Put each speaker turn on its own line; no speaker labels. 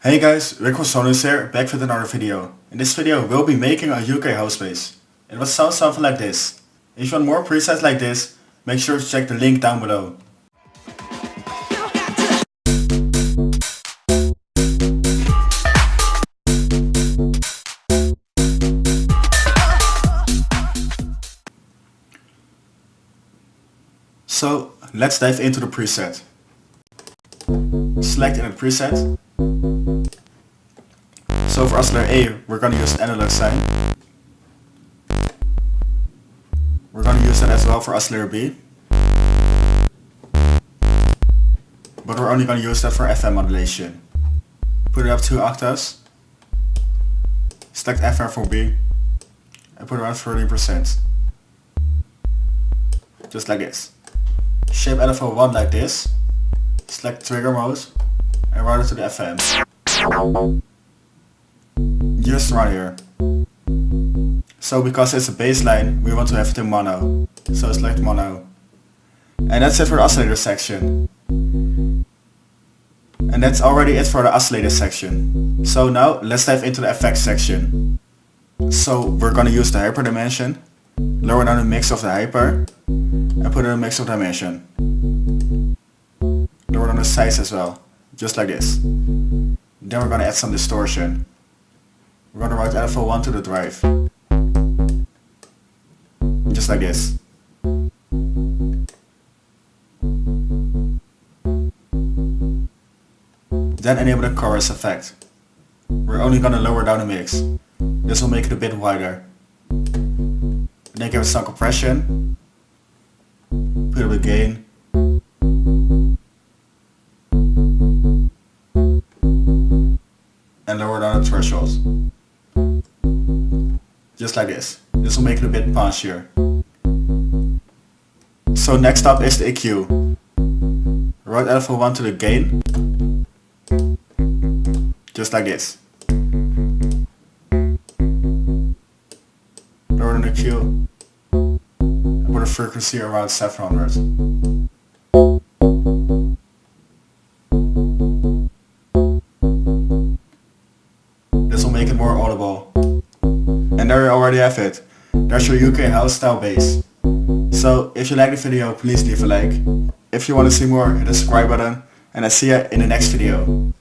Hey guys, Rick from Sonance here, back with another video. In this video we'll be making a UK house bass. It will sound something like this. If you want more presets like this, make sure to check the link down below. So let's dive into the preset. Select in the preset. So for oscillator A, we're gonna use the analog sign. We're gonna use that as well for oscillator B. But we're only gonna use that for FM modulation. Put it up 2 octaves. Select FR for B. And put it around 13%. Just like this. Shape LFO 1 like this. Select trigger mode. And route it to the FM. Just right here. So because it's a bass line, we want to have it in mono. So select mono. And that's it for the oscillator section. And that's already it for the oscillator section. So now let's dive into the effects section. So we're gonna use the hyper dimension, lower down the mix of the hyper, and put in a mix of dimension. Lower down the size as well, just like this. Then we're gonna add some distortion. We're gonna route LFO 1 to the drive. Just like this. Then enable the chorus effect. We're only gonna lower down the mix. This will make it a bit wider. Then give it some compression. Put up the gain. And lower down the threshold. Just like this. This will make it a bit punchier. So next up is the EQ. Route LFO 1 to the gain. Just like this. Lower down the EQ. And put a frequency around 700. This will make it more audible. And there you already have it. There's your UK house style bass. So if you like the video, please leave a like. If you want to see more, hit the subscribe button. And I see you in the next video.